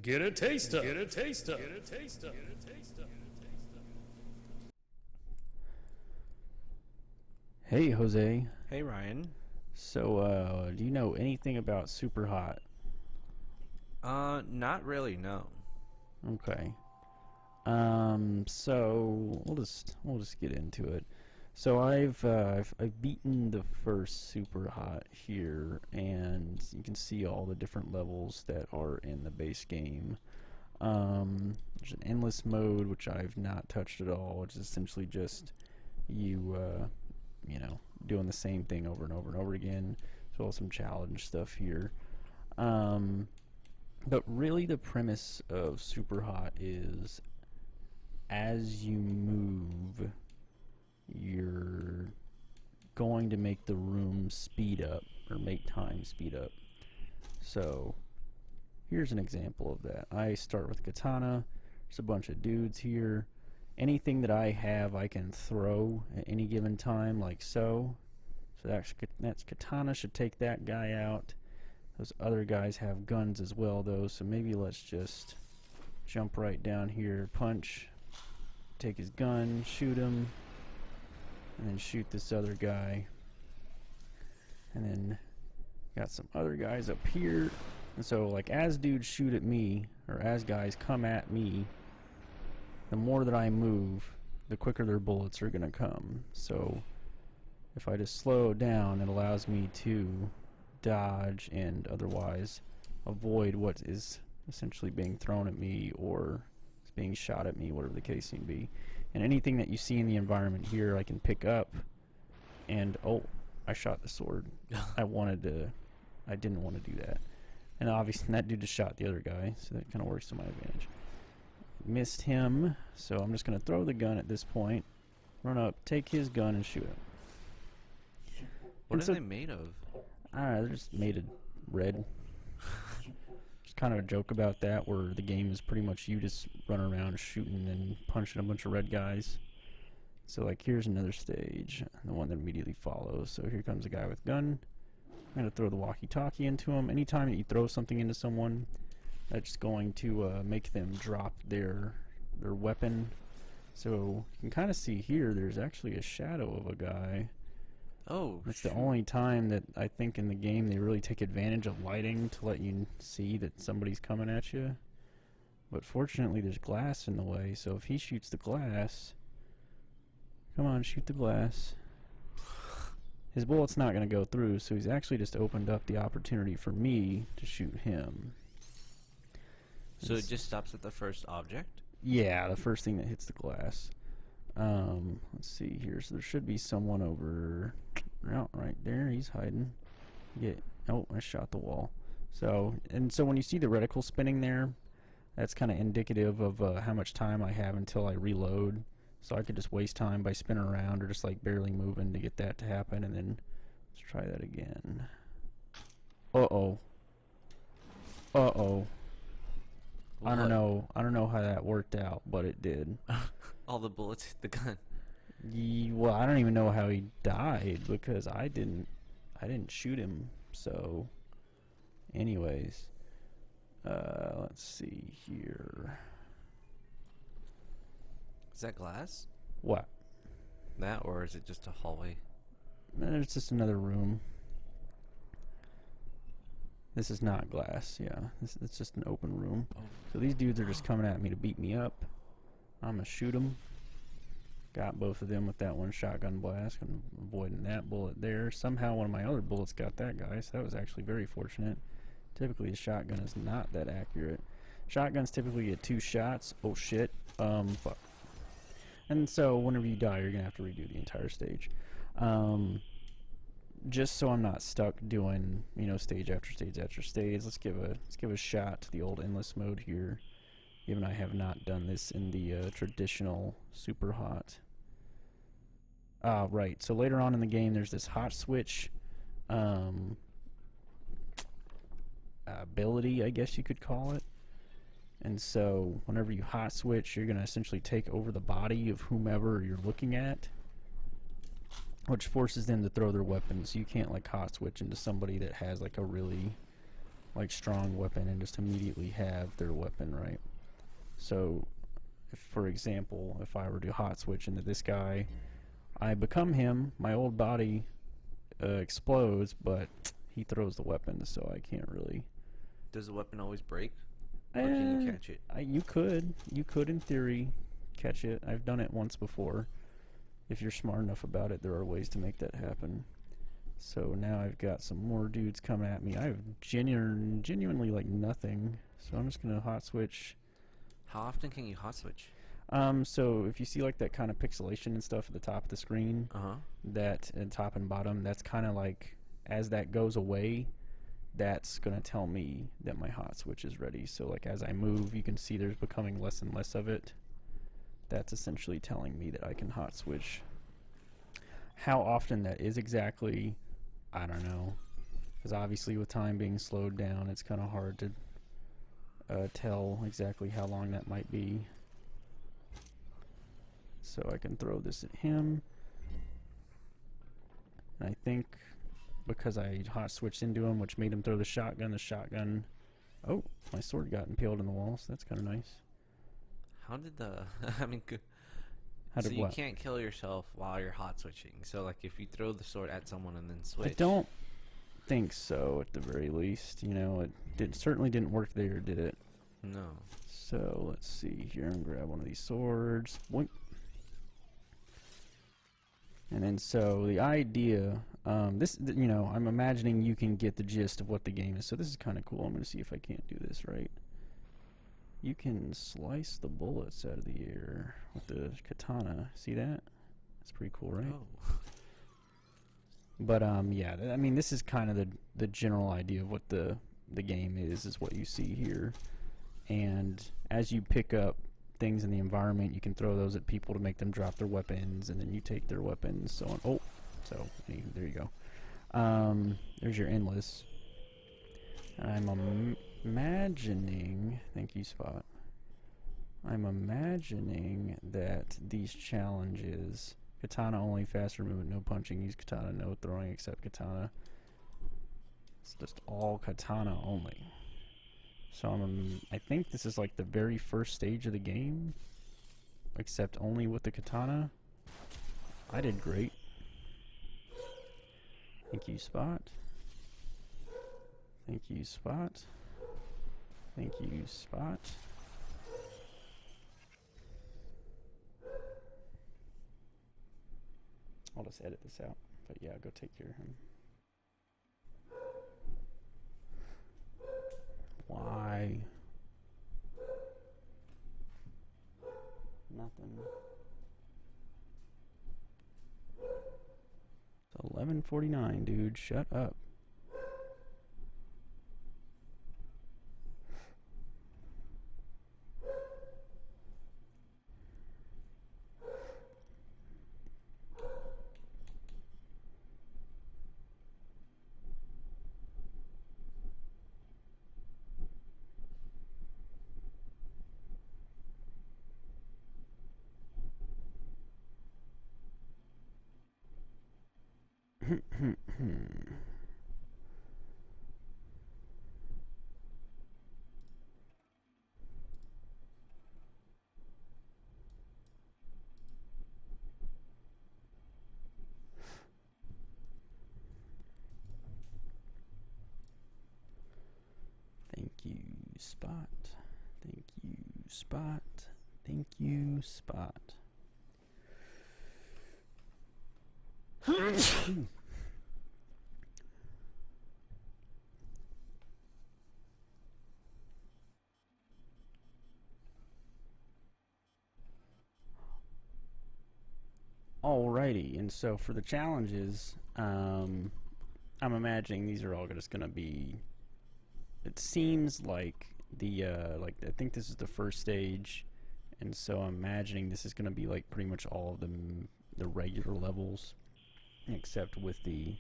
Get a taster. Get a taster. Get a taster. Get a taster. Hey, Jose. Hey, Ryan. So, do you know anything about Superhot? Not really, no. Okay. So we'll just get into it. So I've beaten the first Superhot here, and you can see all the different levels that are in the base game. There's an endless mode which I've not touched at all, which is essentially just you know, doing the same thing over and over and over again, as well as some challenge stuff here. But really the premise of Superhot is as you move, you're going to make the room speed up, or make time speed up. So here's an example of that. I start with katana. There's a bunch of dudes here. Anything that I have I can throw at any given time, like so. So that's katana, should take that guy out. Those other guys have guns as well though, so maybe let's just jump right down here, punch, take his gun, shoot him, and then shoot this other guy. And then got some other guys up here. And so like as dudes shoot at me, or as guys come at me, the more that I move, the quicker their bullets are gonna come. So if I just slow down, it allows me to dodge and otherwise avoid what is essentially being thrown at me or is being shot at me, whatever the case may be. And anything that you see in the environment here I can pick up, and oh, I shot the sword. I didn't want to do that. And obviously that dude just shot the other guy, so that kind of works to my advantage. Missed him, so I'm just going to throw the gun at this point, run up, take his gun, and shoot him. What are they made of? They're just made of red. Just kind of a joke about that, where the game is pretty much you just run around shooting and punching a bunch of red guys. So like here's another stage, the one that immediately follows. So here comes a guy with gun. I'm going to throw the walkie-talkie into him. Anytime that you throw something into someone, that's going to make them drop their weapon. So you can kind of see here there's actually a shadow of a guy. Oh, It's the only time that I think in the game they really take advantage of lighting to let you see that somebody's coming at you. But fortunately there's glass in the way, so if he shoots the glass, come on, shoot the glass. His bullet's not going to go through, so he's actually just opened up the opportunity for me to shoot him. So it just stops at the first object? Yeah, the first thing that hits the glass. Let's see here. So there should be someone over right there. He's hiding. Oh, I shot the wall. So when you see the reticle spinning there, that's kind of indicative of how much time I have until I reload. So I could just waste time by spinning around or just like barely moving to get that to happen. And then let's try that again. Uh-oh. Uh-oh. I don't know how that worked out, but it did. All the bullets hit the gun. Well, I don't even know how he died because I didn't shoot him. So, anyways, let's see here. Is that glass? What? That, or is it just a hallway? There's just another room. This is not glass, yeah. It's just an open room. Oh. So these dudes are just coming at me to beat me up. I'm gonna shoot them. Got both of them with that one shotgun blast. I'm avoiding that bullet there. Somehow one of my other bullets got that guy, so that was actually very fortunate. Typically a shotgun is not that accurate. Shotguns typically get 2 shots. Oh shit. Fuck. And so whenever you die, you're gonna have to redo the entire stage. Just so I'm not stuck doing, you know, stage after stage after stage, let's give a shot to the old endless mode here, given I have not done this in the traditional Superhot. Right, so later on in the game there's this hot switch ability, I guess you could call it. And so whenever you hot switch, you're going to essentially take over the body of whomever you're looking at, which forces them to throw their weapons. You can't like hot switch into somebody that has like a really like strong weapon and just immediately have their weapon, right? So, if, for example, if I were to hot switch into this guy, I become him, my old body explodes, but he throws the weapon, so I can't really. Does the weapon always break? Or can you catch it? You could in theory catch it. I've done it once before. If you're smart enough about it, there are ways to make that happen. So now I've got some more dudes coming at me. I have genuinely like nothing, so I'm just gonna hot switch. How often can you hot switch? So if you see like that kind of pixelation and stuff at the top of the screen, that top and bottom, that's kind of like, as that goes away, that's gonna tell me that my hot switch is ready. So like as I move, you can see there's becoming less and less of it. That's essentially telling me that I can hot switch. How often that is exactly, I don't know, because obviously with time being slowed down, it's kind of hard to tell exactly how long that might be. So I can throw this at him, and I think because I hot switched into him, which made him throw the shotgun, oh, my sword got impaled in the wall, so that's kind of nice. How did the I mean, How so did you what? can't kill yourself while you're hot switching. So like if you throw the sword at someone and then switch. I don't think so, at the very least. You know, it certainly didn't work there, did it? No. So let's see here. I'm gonna grab one of these swords. Boink. And then so the idea, you know, I'm imagining you can get the gist of what the game is. So this is kind of cool. I'm gonna see if I can't do this right. You can slice the bullets out of the air with the katana. See that? That's pretty cool, right? Oh. But yeah, I mean, this is kind of the general idea of what the game is what you see here. And as you pick up things in the environment, you can throw those at people to make them drop their weapons, and then you take their weapons, so on. Oh, so there you go. There's your endless. I'm imagining, thank you, Spot. I'm imagining that these challenges, katana only, faster movement, no punching, use katana, no throwing except katana. It's just all katana only. So I think this is like the very first stage of the game, except only with the katana. I did great. Thank you, Spot. Thank you, Spot. Thank you, Spot. I'll just edit this out. But yeah, go take care of him. Why? Nothing. It's 11:49, dude. Shut up. Thank you, Spot. Thank you, Spot. Thank you, Spot. Alrighty, and so for the challenges, I'm imagining these are all just gonna be. It seems like I think this is the first stage, and so I'm imagining this is gonna be like pretty much all of the regular levels, except with the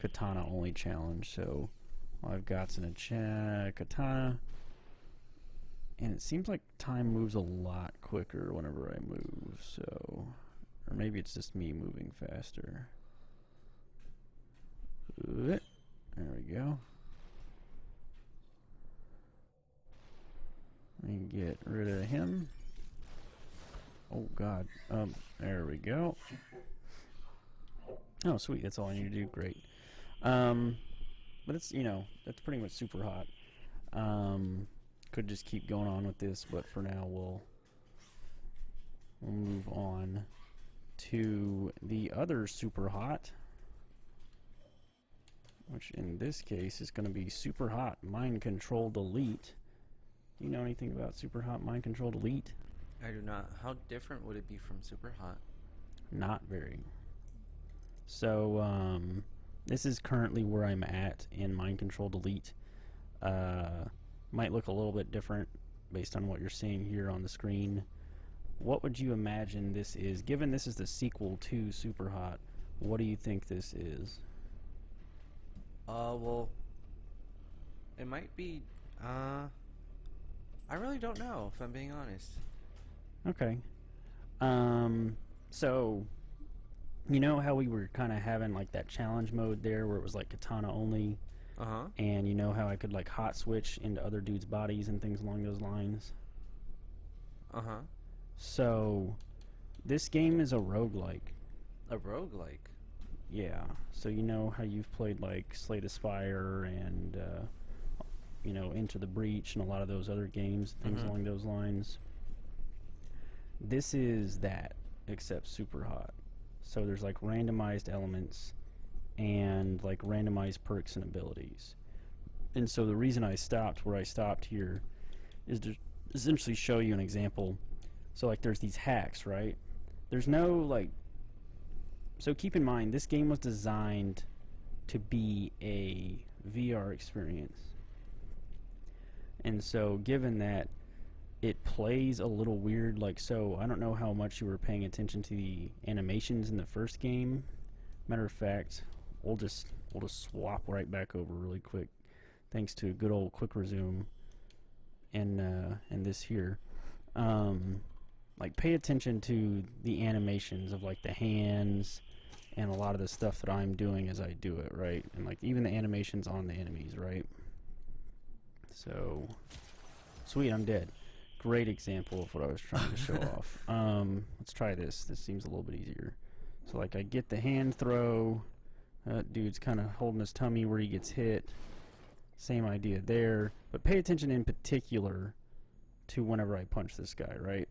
katana only challenge. So all I've got's in a katana, and it seems like time moves a lot quicker whenever I move. So. Or maybe it's just me moving faster. There we go. Let me get rid of him. Oh god. There we go. Oh sweet, that's all I need to do. Great. But it's, you know, that's pretty much Superhot. Could just keep going on with this, but for now we'll move on to the other Superhot, which in this case is going to be Superhot Mind Control Delete. Do you know anything about Superhot Mind Control Delete? I do not. How different would it be from Superhot? Not very. So, this is currently where I'm at in Mind Control Delete. Might look a little bit different based on what you're seeing here on the screen. What would you imagine this is? Given this is the sequel to Superhot, what do you think this is? Well, it might be, I really don't know, if I'm being honest. Okay. So, you know how we were kind of having like that challenge mode there where it was like katana only? Uh-huh. And you know how I could like hot switch into other dudes' bodies and things along those lines? Uh-huh. So, this game is a roguelike. A roguelike? Yeah. So you know how you've played like Slay the Spire and, you know, Into the Breach and a lot of those other games, things along those lines? This is that, except Superhot. So there's like randomized elements and like randomized perks and abilities. And so the reason I stopped where I stopped here is to essentially show you an example. So like there's these hacks, right? There's no like, so keep in mind this game was designed to be a VR experience. And so given that it plays a little weird, like, so I don't know how much you were paying attention to the animations in the first game. Matter of fact, we'll just swap right back over really quick, thanks to a good old quick resume and this here. Like, pay attention to the animations of like the hands and a lot of the stuff that I'm doing as I do it, right? And like even the animations on the enemies, right? So, sweet, I'm dead. Great example of what I was trying to show off. Let's try this. This seems a little bit easier. So like I get the hand throw. Dude's kind of holding his tummy where he gets hit. Same idea there. But pay attention in particular to whenever I punch this guy, right?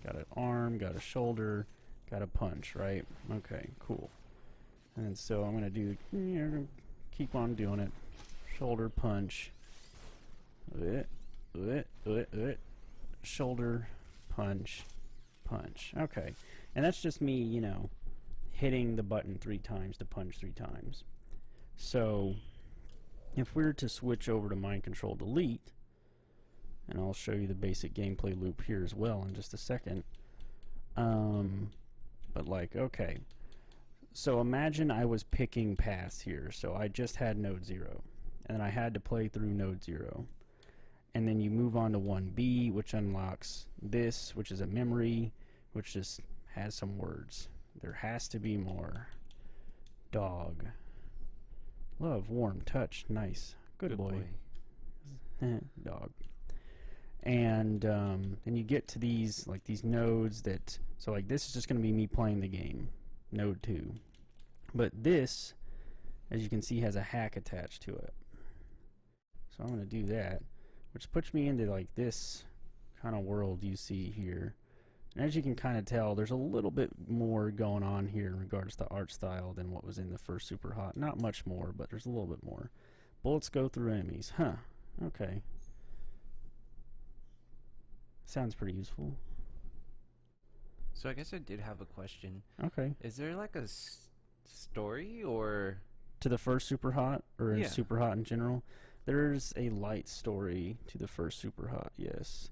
Got an arm, got a shoulder, got a punch, right? Okay, cool. And so I'm going to do, keep on doing it. Shoulder punch. Shoulder punch, punch. Okay. And that's just me, you know, hitting the button 3 times to punch 3 times. So if we were to switch over to Mind Control Delete, and I'll show you the basic gameplay loop here as well in just a second. But like, okay. So imagine I was picking paths here. So I just had node 0. And then I had to play through node 0. And then you move on to 1B, which unlocks this, which is a memory, which just has some words. There has to be more. Dog. Love, warm, touch, nice. Good boy. Dog. And then you get to these, like these nodes that, so like this is just going to be me playing the game, node 2. But this, as you can see, has a hack attached to it. So I'm going to do that, which puts me into like this kind of world you see here. And as you can kind of tell, there's a little bit more going on here in regards to art style than what was in the first Superhot. Not much more, but there's a little bit more. Bullets go through enemies. Huh. Okay. Sounds pretty useful. So I guess I did have a question. Okay. Is there like a story or... To the first Superhot, or in Yeah. Superhot in general? There's a light story to the first Superhot, yes.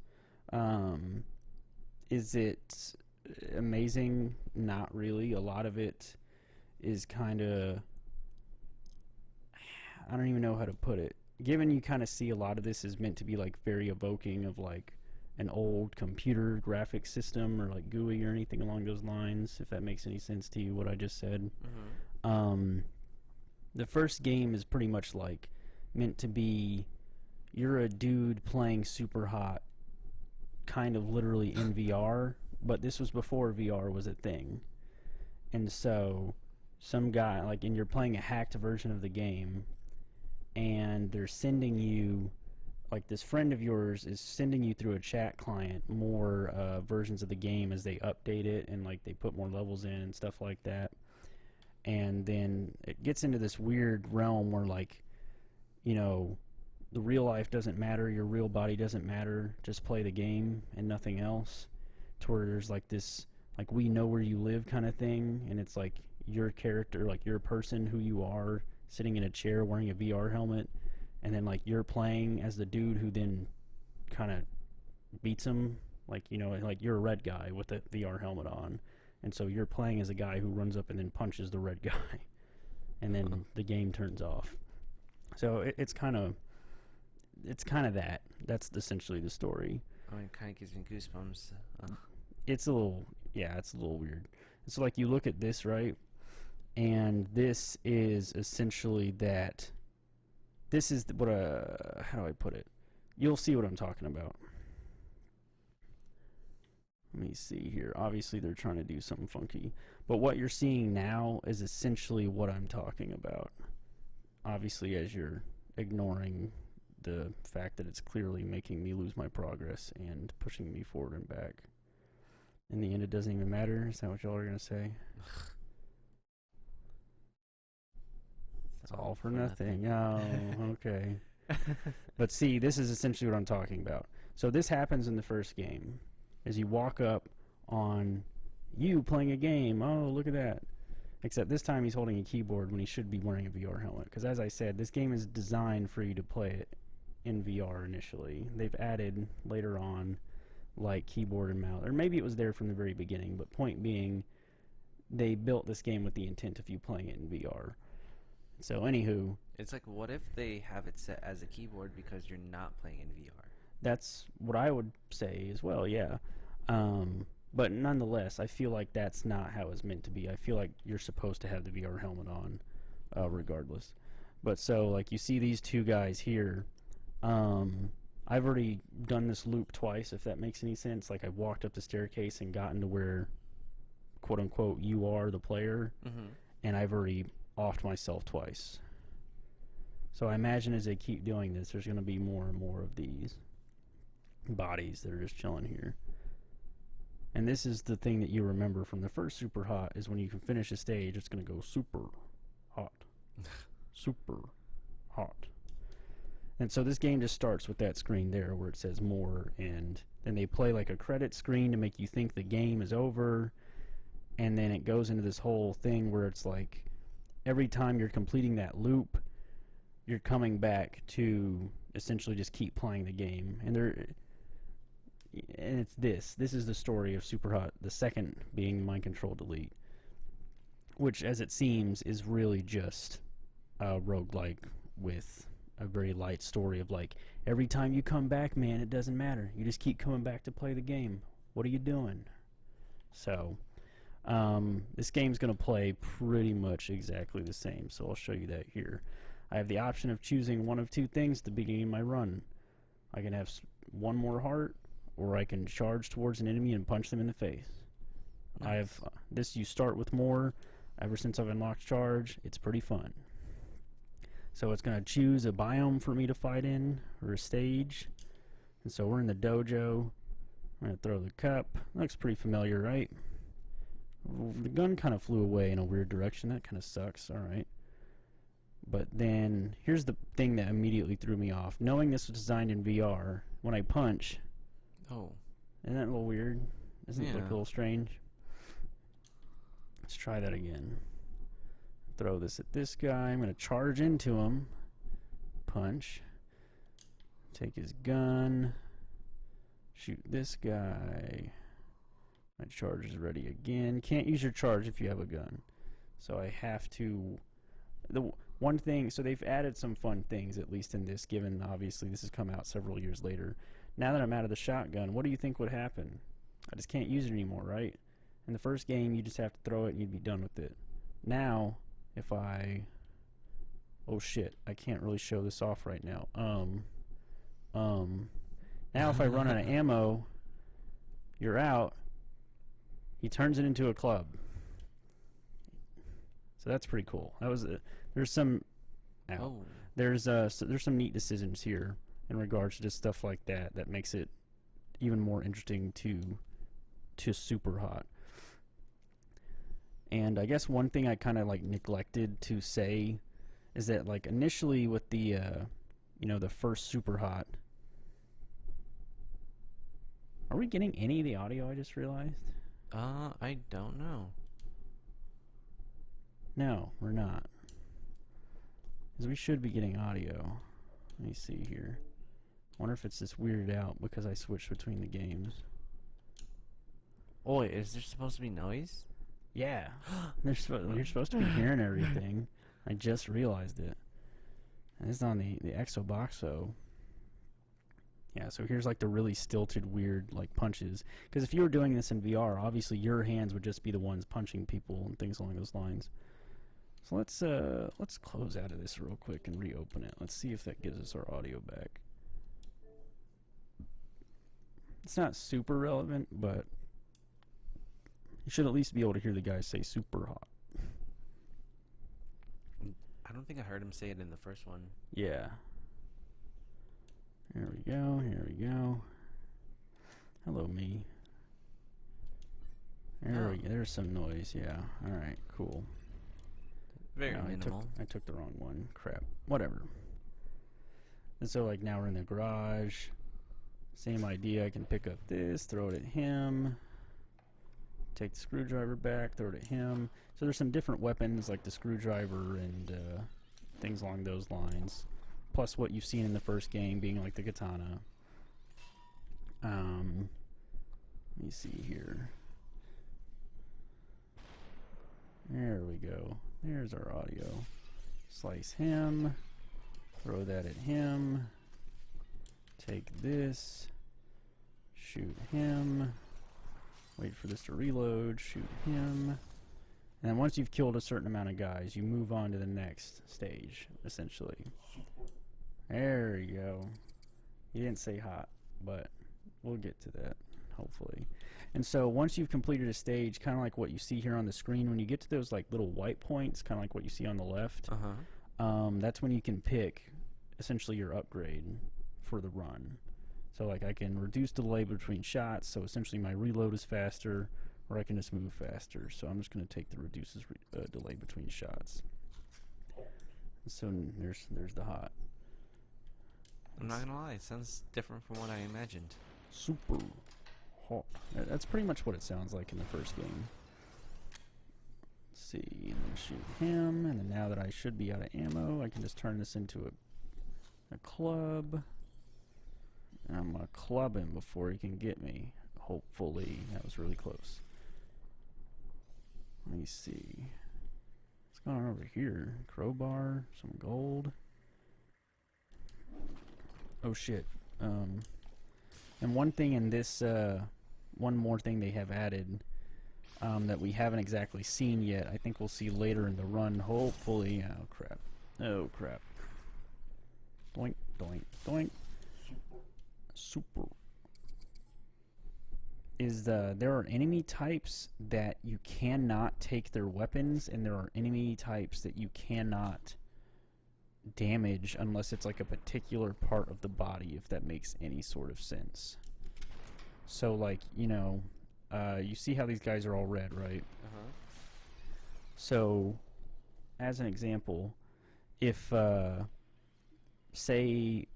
Is it amazing? Not really. A lot of it is kind of... I don't even know how to put it. Given you kind of see a lot of this is meant to be like very evoking of like an old computer graphics system or like GUI or anything along those lines, if that makes any sense to you, what I just said. The first game is pretty much like meant to be you're a dude playing Superhot, kind of literally in VR, but this was before VR was a thing. And so, some guy, like, and you're playing a hacked version of the game, and they're sending you, like, this friend of yours is sending you through a chat client more versions of the game as they update it, and, like, they put more levels in and stuff like that. And then it gets into this weird realm where, like, you know, the real life doesn't matter, your real body doesn't matter, just play the game and nothing else, to where there's like this, like, we know where you live kind of thing, and it's like your character, like your person who you are, sitting in a chair wearing a VR helmet, and then like you're playing as the dude who then kind of beats him, like, you know, like you're a red guy with a VR helmet on, and so you're playing as a guy who runs up and then punches the red guy, and then the game turns off. So it's kind of that. That's essentially the story. Oh, it kind of gives me goosebumps. It's a little weird. So like you look at this, right? And this is essentially that. This is what how do I put it? You'll see what I'm talking about. Let me see here. Obviously they're trying to do something funky, but what you're seeing now is essentially what I'm talking about. Obviously, as you're ignoring the fact that it's clearly making me lose my progress and pushing me forward and back. In the end, it doesn't even matter. Is that what y'all are going to say? It's all for nothing. Oh, okay. But see, this is essentially what I'm talking about. So this happens in the first game. As you walk up on you playing a game. Oh, look at that. Except this time he's holding a keyboard when he should be wearing a VR helmet. Because as I said, this game is designed for you to play it in VR initially. They've added later on, like, keyboard and mouse. Or maybe it was there from the very beginning. But point being, they built this game with the intent of you playing it in VR. So anywho, It's like, what if they have it set as a keyboard because you're not playing in VR? that's what I would say as well, yeah. But nonetheless, I feel like that's not how it's meant to be. I feel like you're supposed to have the VR helmet on, regardless. But so, like, you see these two guys here. I've already done this loop twice, if that makes any sense. Like, I walked up the staircase and gotten to where, quote-unquote, you are the player. Mm-hmm. And I've already offed myself twice. So I imagine as they keep doing this, there's going to be more and more of these bodies that are just chilling here. And this is the thing that you remember from the first Super Hot, is when you can finish a stage, it's going to go super hot. Super hot. And so this game just starts with that screen there where it says more, and then they play like a credit screen to make you think the game is over, and then it goes into this whole thing where it's like every time you're completing that loop, you're coming back to essentially just keep playing the game. And it's this is the story of Superhot, the second being Mind Control Delete, which, as it seems, is really just a roguelike with a very light story of, like, every time you come back, man, it doesn't matter, you just keep coming back to play the game. What are you doing? So this game's gonna play pretty much exactly the same, so I'll show you that here. I have the option of choosing one of two things at the beginning of my run. I can have one more heart, or I can charge towards an enemy and punch them in the face. Nice. I have this. You start with more. Ever since I've unlocked charge, it's pretty fun. So it's going to choose a biome for me to fight in, or a stage. And so we're in the dojo. I'm going to throw the cup. Looks pretty familiar, right? The gun kind of flew away in a weird direction. That kind of sucks. All right. But then here's the thing that immediately threw me off. Knowing this was designed in VR, when I punch... Oh. Isn't that a little weird? Doesn't it look a little strange? Let's try that again. Throw this at this guy. I'm going to charge into him. Punch. Take his gun. Shoot this guy. My charge is ready again. Can't use your charge if you have a gun. So I have to... The one thing... So they've added some fun things, at least in this, given obviously this has come out several years later. Now that I'm out of the shotgun, what do you think would happen? I just can't use it anymore, right? In the first game, you just have to throw it and you'd be done with it. Now, if I... Oh shit, I can't really show this off right now. Now if I run out of ammo, you're out. He turns it into a club. So that's pretty cool. That was there's some there's some neat decisions here in regards to just stuff like that that makes it even more interesting to Superhot. And I guess one thing I kind of like neglected to say is that like initially with the the first Superhot, are we getting any of the audio? I just realized. I don't know. No, we're not. Because we should be getting audio. Let me see here. Wonder if it's just weirded out because I switched between the games. Oh, wait, is there supposed to be noise? Yeah. You're supposed to be hearing everything. I just realized it. And it's on the Exoboxo. Yeah, so here's like the really stilted, weird like punches. Because if you were doing this in VR, obviously your hands would just be the ones punching people and things along those lines. So let's close out of this real quick and reopen it. Let's see if that gives us our audio back. It's not super relevant, but you should at least be able to hear the guy say super hot. I don't think I heard him say it in the first one. Yeah. Here we go, here we go. Hello, me. There we go. There's some noise, yeah. Alright, cool. Very No, minimal. I took the wrong one. Crap. Whatever. And so, like, now we're in the garage. Same idea. I can pick up this, throw it at him. Take the screwdriver back, throw it at him. So there's some different weapons, like the screwdriver and things along those lines. Plus what you've seen in the first game being like the katana. Let me see here. There we go. There's our audio. Slice him. Throw that at him. Take this. Shoot him. Wait for this to reload. Shoot him. And once you've killed a certain amount of guys, you move on to the next stage, essentially. There you go. He didn't say hot, but we'll get to that, hopefully. And so once you've completed a stage, kind of like what you see here on the screen, when you get to those like little white points, kind of like what you see on the left, that's when you can pick essentially your upgrade for the run. So like I can reduce the delay between shots, so essentially my reload is faster, or I can just move faster. So I'm just going to take the reduces delay between shots. So there's the hot. I'm not gonna lie, it sounds different from what I imagined. Super hot. That's pretty much what it sounds like in the first game. Let's see, and then shoot him, and then now that I should be out of ammo, I can just turn this into a club. And I'm gonna club him before he can get me. Hopefully. That was really close. Let me see. What's going on over here? Crowbar, some gold. Oh shit. And one thing in this, one more thing they have added that we haven't exactly seen yet, I think we'll see later in the run, hopefully. Oh crap. Oh crap. Doink, doink, doink. Super. Is there are enemy types that you cannot take their weapons, and there are enemy types that you cannot damage unless it's like a particular part of the body, if that makes any sort of sense. So like, you know, you see how these guys are all red, right? So as an example, if say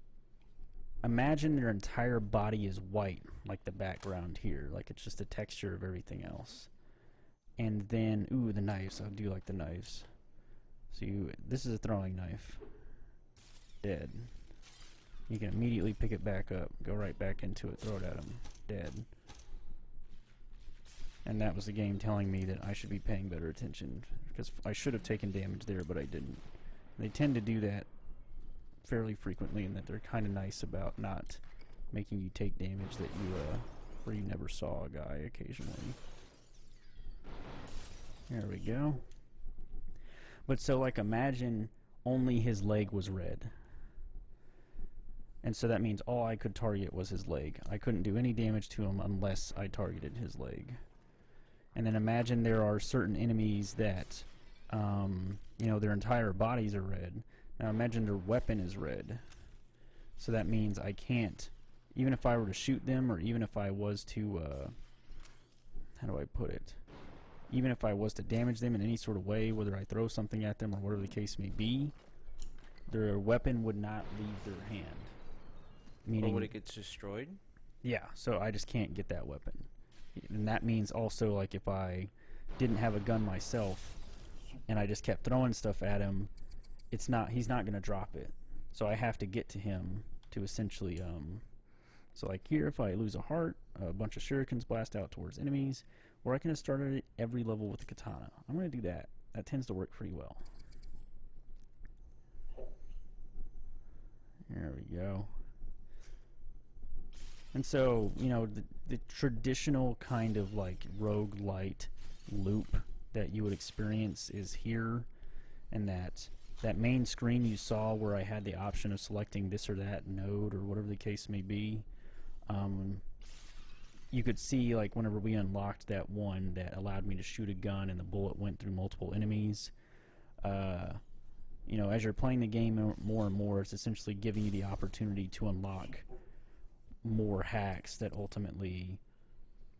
imagine their entire body is white, like the background here, like it's just a texture of everything else. And then, ooh, the knives, I do like the knives. So this is a throwing knife. Dead. You can immediately pick it back up, go right back into it, throw it at him. Dead. And that was the game telling me that I should be paying better attention, because I should have taken damage there, but I didn't. They tend to do that fairly frequently, and that they're kind of nice about not making you take damage that you where you never saw a guy occasionally. There we go. But so like imagine only his leg was red. And so that means all I could target was his leg. I couldn't do any damage to him unless I targeted his leg. And then imagine there are certain enemies that, you know, their entire bodies are red. Now imagine their weapon is red. So that means I can't, even if I were to shoot them, or even if I was to, how do I put it? Even if I was to damage them in any sort of way, whether I throw something at them or whatever the case may be, their weapon would not leave their hand. Meaning, or would it get destroyed? Yeah, so I just can't get that weapon. And that means also, like, if I didn't have a gun myself and I just kept throwing stuff at him, he's not going to drop it. So I have to get to him to essentially, so like here, if I lose a heart, a bunch of shurikens blast out towards enemies, or I can just start at every level with the katana. I'm going to do that. That tends to work pretty well. There we go. And so, you know, the traditional kind of like roguelite loop that you would experience is here, and that main screen you saw where I had the option of selecting this or that node or whatever the case may be, you could see, like, whenever we unlocked that one that allowed me to shoot a gun and the bullet went through multiple enemies, you know, as you're playing the game more and more, it's essentially giving you the opportunity to unlock more hacks that ultimately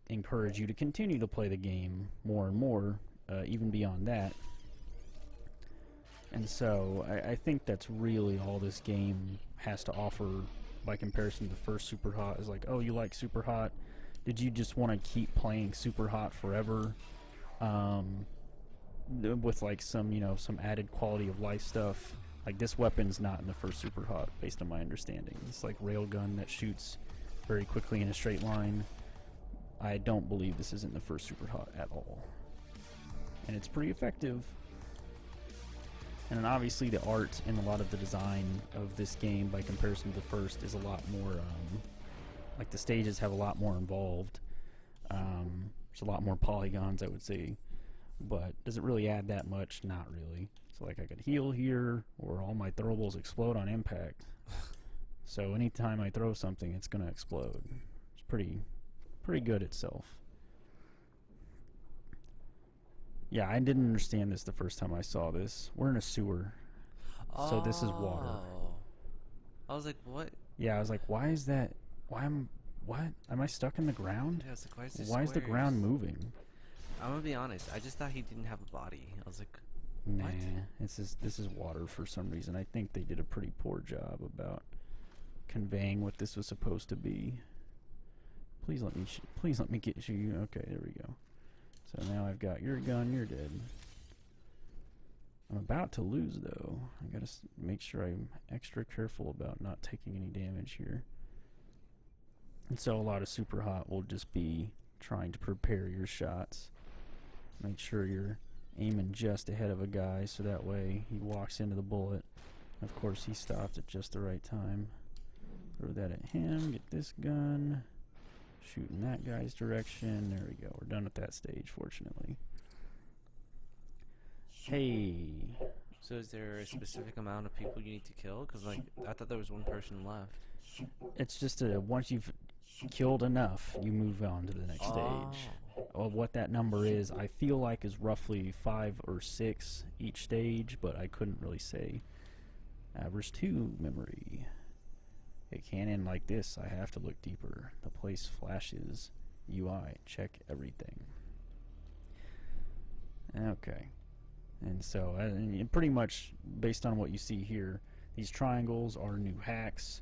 encourage you to continue to play the game more and more, even beyond that. And so I think that's really all this game has to offer by comparison to the first Superhot. Is like, oh, you like Superhot? Did you just want to keep playing Superhot forever? With like some, you know, some added quality of life stuff. Like, this weapon's not in the first Superhot, based on my understanding. It's like railgun that shoots very quickly in a straight line. I don't believe this is in the first Superhot at all. And it's pretty effective. And then obviously the art and a lot of the design of this game by comparison to the first is a lot more, like, the stages have a lot more involved. There's a lot more polygons, I would say. But does it really add that much? Not really. So, like, I could heal here, or all my throwables explode on impact. So anytime I throw something, it's going to explode. It's pretty good itself. Yeah, I didn't understand this the first time I saw this. We're in a sewer. So this is water. I was like, what? Yeah, I was like, why is that? What? Am I stuck in the ground? Yeah, I was like, why is the ground moving? I'm gonna be honest. I just thought he didn't have a body. I was like, nah, what? this is water for some reason. I think they did a pretty poor job about conveying what this was supposed to be. Please let me get you. Okay, there we go. So now I've got your gun. You're dead. I'm about to lose, though. I gotta make sure I'm extra careful about not taking any damage here. And so a lot of Superhot will just be trying to prepare your shots. Make sure you're aiming just ahead of a guy, so that way he walks into the bullet. Of course, he stopped at just the right time. Throw that at him. Get this gun. Shoot in that guy's direction. There we go. We're done with that stage, fortunately. Hey. So is there a specific amount of people you need to kill? Because, like, I thought there was one person left. It's just once you've killed enough, you move on to the next stage. What that number is, I feel like, is roughly 5 or 6 each stage, but I couldn't really say. Average 2 memory. It can't end like this. I have to look deeper. The place flashes. UI. Check everything. Okay. And so, pretty much based on what you see here, these triangles are new hacks.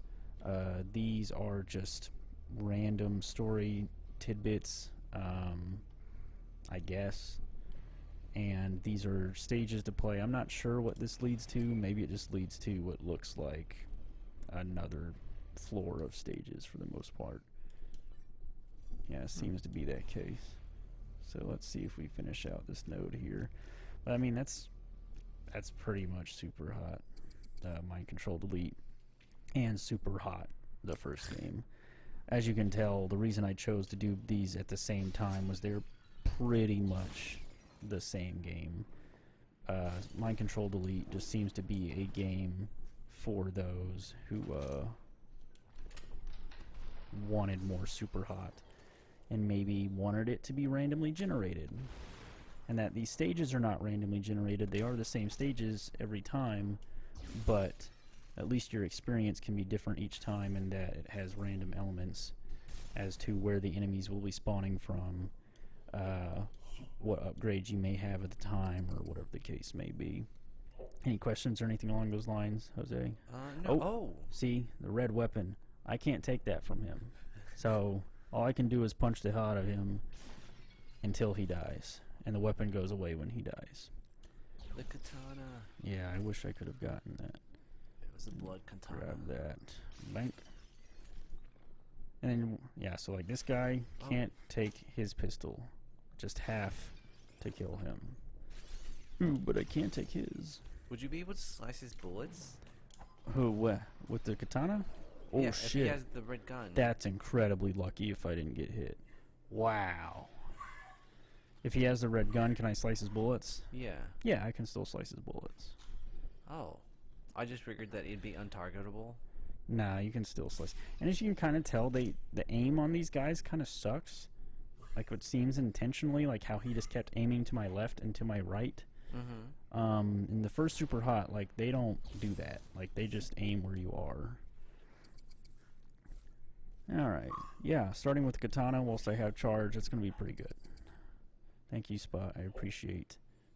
These are just random story tidbits, I guess. And these are stages to play. I'm not sure what this leads to. Maybe it just leads to what looks like another floor of stages for the most part. Yeah, it seems to be that case. So let's see if we finish out this node here. But I mean, that's pretty much Superhot, Mind Control Delete, and Superhot, the first game. As you can tell, the reason I chose to do these at the same time was they're pretty much the same game. Mind Control Delete just seems to be a game for those who wanted more super hot and maybe wanted it to be randomly generated. And that these stages are not randomly generated. They are the same stages every time, but at least your experience can be different each time, and that it has random elements as to where the enemies will be spawning from, what upgrades you may have at the time, or whatever the case may be. Any questions or anything along those lines, Jose? No. Oh, see, the red weapon. I can't take that from him. So all I can do is punch the hell out of him until he dies. And the weapon goes away when he dies. The katana. Yeah, I wish I could have gotten that. It was a blood katana. Grab that. Bank. And then, yeah, so like this guy can't take his pistol. Just half to kill him. Ooh, but I can't take his. Would you be able to slice his bullets? Who, what? With the katana? Oh, yeah, shit. if he has the red gun. That's incredibly lucky if I didn't get hit. Wow. If he has the red gun, can I slice his bullets? Yeah. Yeah, I can still slice his bullets. Oh. I just figured that it'd be untargetable. Nah, you can still slice. And as you can kind of tell, the aim on these guys kind of sucks. Like, it seems intentionally, like how he just kept aiming to my left and to my right. Mm-hmm. In the first Super Hot, like, they don't do that. Like, they just aim where you are. Alright. Yeah, starting with Katana whilst I have charge, it's going to be pretty good. Thank you, Spot. I appreciate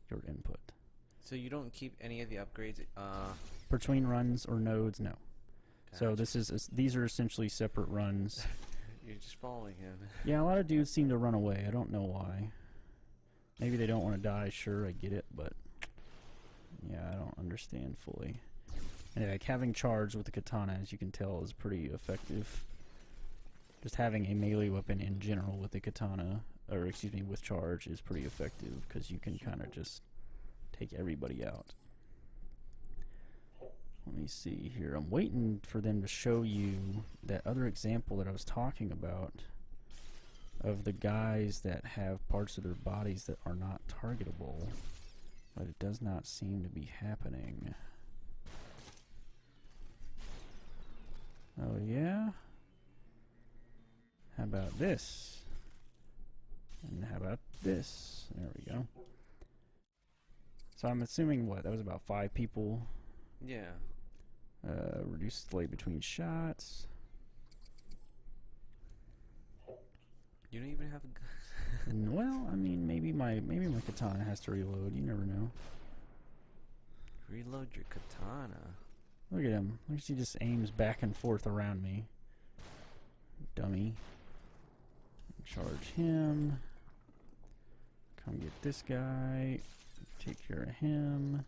your input. So you don't keep any of the upgrades, Between runs or nodes, no. So Gotcha. these are essentially separate runs. You're just following him. Yeah, a lot of dudes seem to run away. I don't know why. Maybe they don't want to die. Sure, I get it, but yeah, I don't understand fully. And like having charge with the katana, as you can tell, is pretty effective. Just having a melee weapon in general with the katana, or excuse me, with charge, is pretty effective because you can kind of just take everybody out. Let me see here. I'm waiting for them to show you that other example that I was talking about of the guys that have parts of their bodies that are not targetable, but it does not seem to be happening. Oh yeah? How about this? And how about this? There we go. So I'm assuming, what, that was about 5 people? Yeah. Reduce delay between shots. You don't even have a gun. Well, I mean, maybe my katana has to reload. You never know. Reload your katana. Look at him. Look, he just aims back and forth around me. Dummy. Charge him. Come get this guy. Take care of him.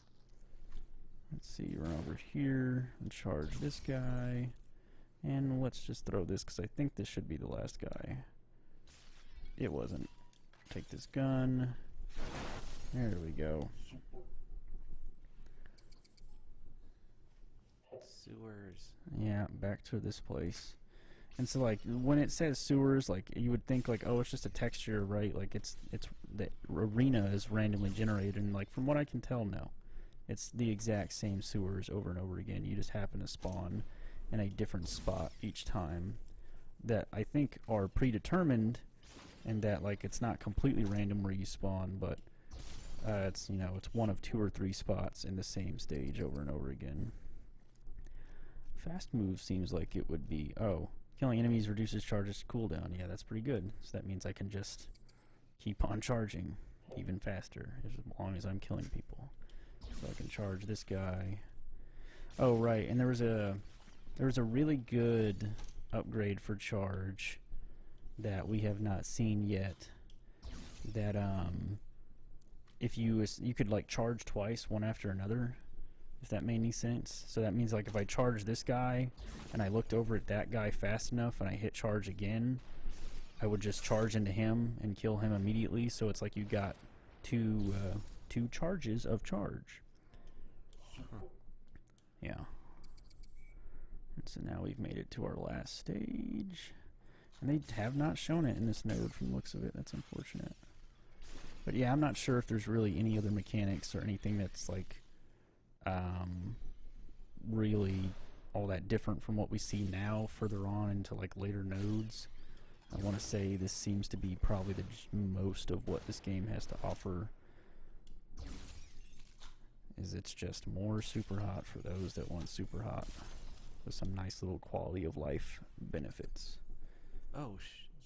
Let's see, run over here and charge this guy. And let's just throw this because I think this should be the last guy. It wasn't. Take this gun. There we go. Sewers. Yeah, back to this place. And so, like, when it says sewers, like, you would think, like, oh, it's just a texture, right? Like, it's the arena is randomly generated, and, like, from what I can tell, no. It's the exact same sewers over and over again. You just happen to spawn in a different spot each time that I think are predetermined, and that, like, it's not completely random where you spawn, but it's, you know, it's one of 2 or 3 spots in the same stage over and over again. Fast move seems like it would be, oh, killing enemies reduces charges cooldown. Yeah, that's pretty good. So that means I can just keep on charging even faster as long as I'm killing people. So I can charge this guy. Oh, right, and there was a really good upgrade for charge that we have not seen yet. That if you could like charge twice, one after another. If that made any sense. So that means, like, if I charge this guy and I looked over at that guy fast enough and I hit charge again, I would just charge into him and kill him immediately. So it's like you got two charges of charge. Yeah. And so now we've made it to our last stage. And they have not shown it in this node from the looks of it. That's unfortunate. But yeah, I'm not sure if there's really any other mechanics or anything that's like really all that different from what we see now further on into like later nodes. I want to say this seems to be probably the most of what this game has to offer. Is it's just more super hot for those that want super hot, with some nice little quality of life benefits. Oh,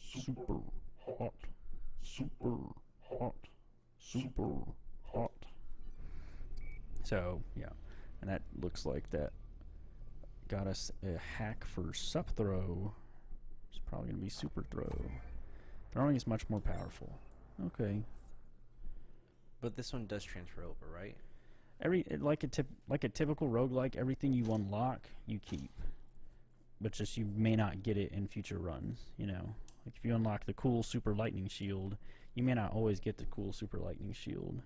Super hot, super hot, super hot. So yeah, and that looks like that got us a hack for sup throw. It's probably gonna be super throw. Throwing is much more powerful. Okay. but this one does transfer over, right? Like a typical roguelike, everything you unlock you keep, but just you may not get it in future runs. You know, like if you unlock the cool super lightning shield, you may not always get the cool super lightning shield.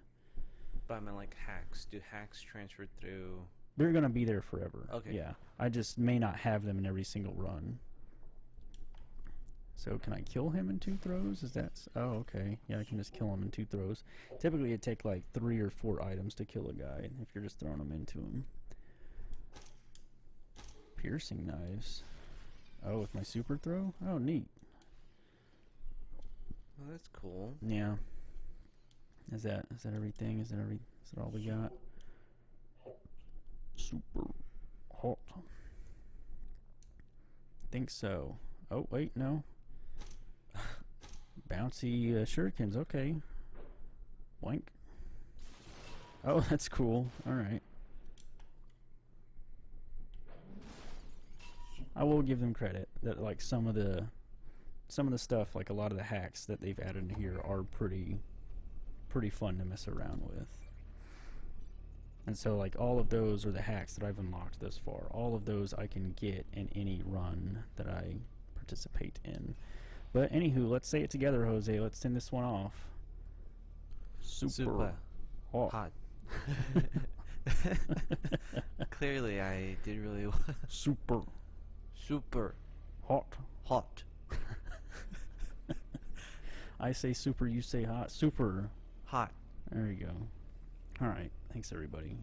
But I mean, like hacks. Do hacks transfer through? They're gonna be there forever. Okay. Yeah, I just may not have them in every single run. So can I kill him in 2 throws? Is that... Oh, okay. Yeah, I can just kill him in 2 throws. Typically it'd take like 3 or 4 items to kill a guy if you're just throwing them into him. Piercing knives. Oh, with my super throw? Oh, neat. Oh, that's cool. Yeah. Is that everything? Is that all we got? Super hot. Think so. Oh, wait, no. Bouncy shurikens, okay. Boink. Oh, that's cool. Alright. I will give them credit that like some of the stuff, like a lot of the hacks that they've added in here are pretty fun to mess around with. And so like all of those are the hacks that I've unlocked thus far. All of those I can get in any run that I participate in. But anywho, let's say it together, Jose. Let's send this one off. Super hot. Clearly, I did really well. Super hot. Hot. I say super, you say hot. Super Hot. There you go. Alright, thanks everybody.